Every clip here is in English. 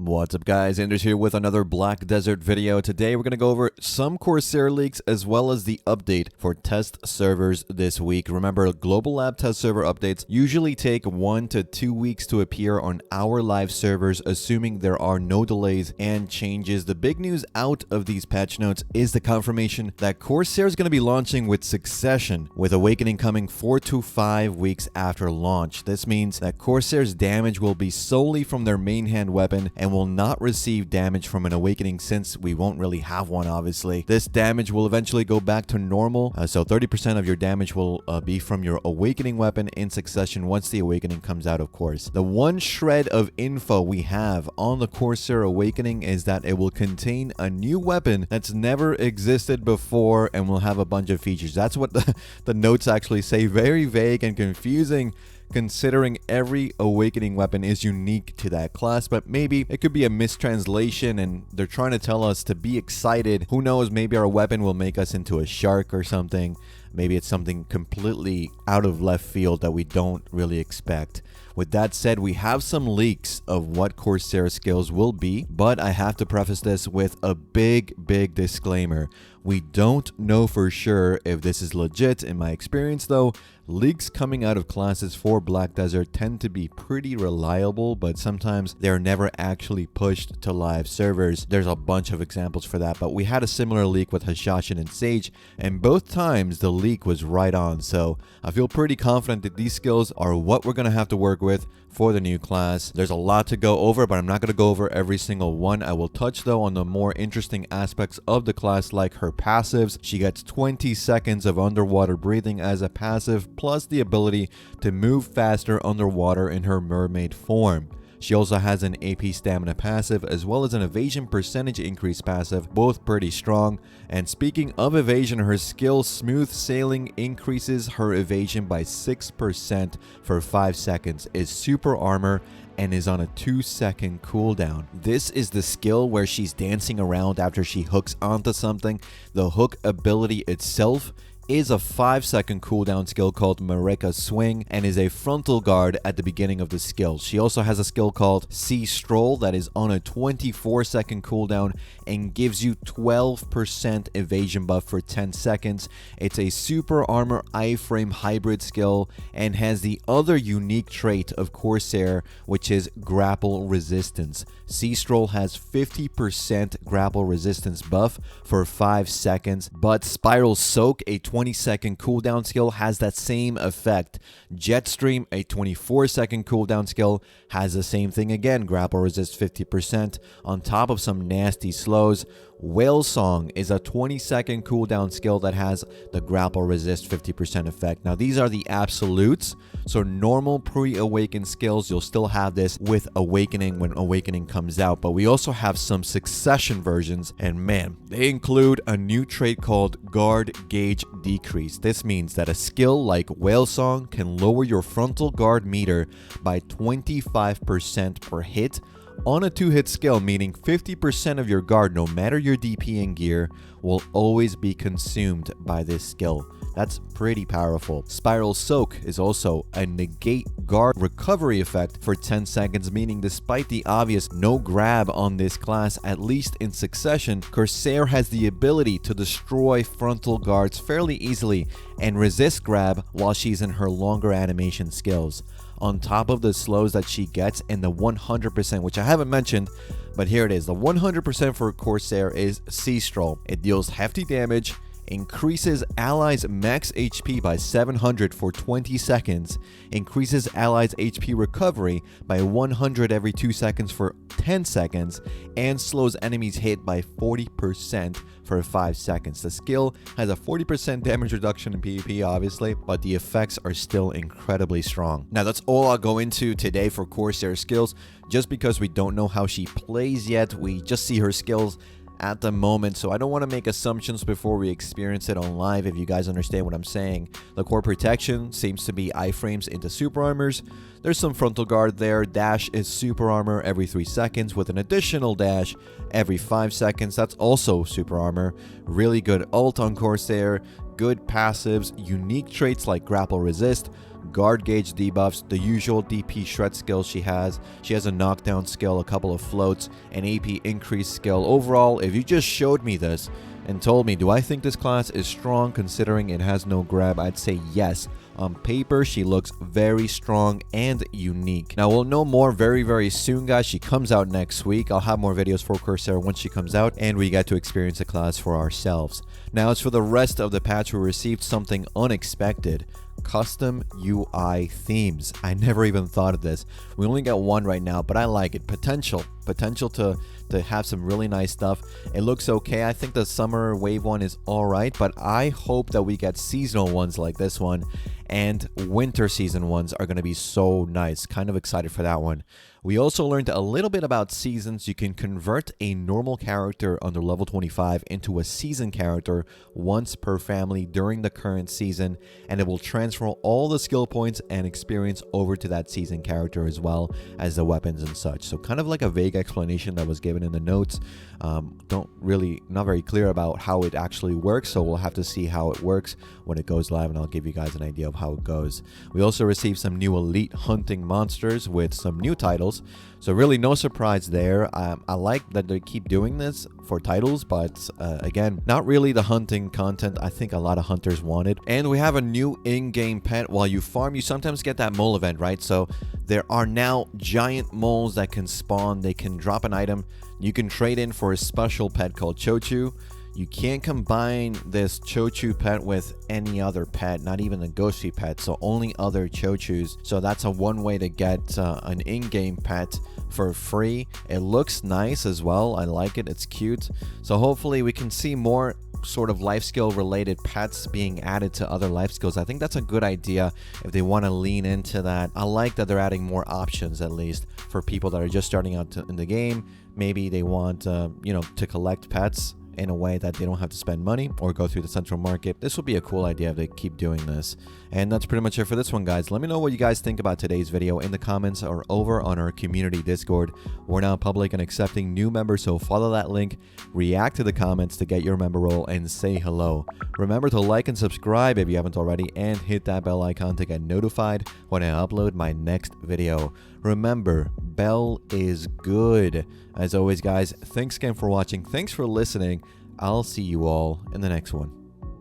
What's up guys, Anders here with another Black Desert video. Today we're going to go over some Corsair leaks as well as the update for test servers this week. Remember, global lab test server updates usually take 1 to 2 weeks to appear on our live servers, assuming there are no delays and changes. The big news out of these patch notes is the confirmation that Corsair is going to be launching with succession, with Awakening coming 4 to 5 weeks after launch. This means that Corsair's damage will be solely from their main hand weapon and will not receive damage from an Awakening, since we won't really have one, obviously. This damage will eventually go back to normal, so 30% of your damage will be from your Awakening weapon in succession once the Awakening comes out, of course. The one shred of info we have on the Corsair Awakening is that it will contain a new weapon that's never existed before and will have a bunch of features. That's what the notes actually say. Very vague and confusing, considering every Awakening weapon is unique to that class, but maybe it could be a mistranslation and they're trying to tell us to be excited. Who knows, maybe our weapon will make us into a shark or something. Maybe it's something completely out of left field that we don't really expect. With that said, we have some leaks of what Corsair skills will be, but I have to preface this with a big disclaimer. We don't know for sure if this is legit. In my experience though, leaks coming out of classes for Black Desert tend to be pretty reliable, but sometimes they're never actually pushed to live servers. There's a bunch of examples for that, but we had a similar leak with Hashashin and Sage, and both times the leak was right on. So I feel pretty confident that these skills are what we're going to have to work with for the new class. There's a lot to go over, but I'm not going to go over every single one. I will touch though on the more interesting aspects of the class, like her passives. She gets 20 seconds of underwater breathing as a passive, plus the ability to move faster underwater in her mermaid form. She also has an AP stamina passive as well as an evasion percentage increase passive, both pretty strong. And speaking of evasion, her skill Smooth Sailing increases her evasion by 6% for 5 seconds, is super armor, and is on a 2-second cooldown. This is the skill where she's dancing around after she hooks onto something. The hook ability itself is a 5-second cooldown skill called Mareka Swing and is a frontal guard at the beginning of the skill. She also has a skill called Sea Stroll that is on a 24-second cooldown and gives you 12% evasion buff for 10 seconds. It's a super armor iframe hybrid skill and has the other unique trait of Corsair, which is grapple resistance. Sea Stroll has 50% grapple resistance buff for 5 seconds, but Spiral Soak, a 20-second cooldown skill, has that same effect. Jetstream, a 24-second cooldown skill, has the same thing again, grapple resist 50% on top of some nasty slows. Whale Song is a 20-second cooldown skill that has the grapple resist 50% effect. Now these are the absolutes, so normal pre-awakened skills, you'll still have this with Awakening when Awakening comes out, but we also have some succession versions, and man, they include a new trait called Guard Gauge Decrease. This means that a skill like Whale Song can lower your frontal guard meter by 25% per hit on a 2-hit skill, meaning 50% of your guard, no matter your DP and gear, will always be consumed by this skill. That's pretty powerful. Spiral Soak is also a negate guard recovery effect for 10 seconds, meaning despite the obvious no grab on this class, at least in succession, Corsair has the ability to destroy frontal guards fairly easily and resist grab while she's in her longer animation skills. On top of the slows that she gets, and the 100%, which I haven't mentioned, but here it is. The 100% for Corsair is Sea Stroll. It deals hefty damage, increases allies max HP by 700 for 20 seconds, increases allies HP recovery by 100 every 2 seconds for 10 seconds, and slows enemies hit by 40% for 5 seconds. The skill has a 40% damage reduction in PvP, obviously, but the effects are still incredibly strong. Now, that's all I'll go into today for Corsair skills, just because we don't know how she plays yet. We just see her skills at the moment, so I don't want to make assumptions before we experience it on live, if you guys understand what I'm saying. The core protection seems to be iframes into super armors. There's some frontal guard there. Dash is super armor every 3 seconds with an additional dash every 5 seconds. That's also super armor. Really good ult on Corsair, good passives, unique traits like grapple resist, guard gauge debuffs, the usual DP shred skills she has. She has a knockdown skill, a couple of floats, an AP increase skill. Overall, if you just showed me this and told me, do I think this class is strong considering it has no grab, I'd say yes. On paper, she looks very strong and unique. Now, we'll know more very, very soon, guys. She comes out next week. I'll have more videos for Corsair once she comes out, and we get to experience the class for ourselves. Now, as for the rest of the patch, we received something unexpected. Custom UI themes. I never even thought of this. We only got one right now, but I like it. Potential to have some really nice stuff. It looks okay. I think the summer wave one is all right, but I hope that we get seasonal ones like this one, and winter season ones are going to be so nice. Kind of excited for that one. We also learned a little bit about seasons. You can convert a normal character under level 25 into a season character once per family during the current season, and it will transfer all the skill points and experience over to that season character as well as the weapons and such. So kind of like a vague explanation that was given in the notes. Not very clear about how it actually works, so we'll have to see how it works when it goes live, and I'll give you guys an idea of how it goes. We also received some new elite hunting monsters with some new titles, so really no surprise there. I like that they keep doing this for titles, but again, not really the hunting content I think a lot of hunters wanted. And we have a new in-game pet. While you farm, you sometimes get that mole event, right? So there are now giant moles that can spawn. They can drop an item. You can trade in for a special pet called Chochu. You can't combine this Chochu pet with any other pet, not even a ghostly pet, so only other Chochus. So that's one way to get an in-game pet for free. It looks nice as well. I like it. It's cute. So hopefully we can see more sort of life skill related pets being added to other life skills. I think that's a good idea if they want to lean into that. I like that they're adding more options, at least for people that are just starting out in the game. Maybe they want to collect pets in a way that they don't have to spend money or go through the central market. This would be a cool idea if they keep doing this. And that's pretty much it for this one, guys. Let me know what you guys think about today's video in the comments or over on our community Discord. We're now public and accepting new members, so follow that link, react to the comments to get your member role, and say hello. Remember to like and subscribe if you haven't already, and hit that bell icon to get notified when I upload my next video. Remember, bell is good. As always, guys, thanks again for watching. Thanks for listening. I'll see you all in the next one.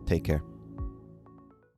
Take care.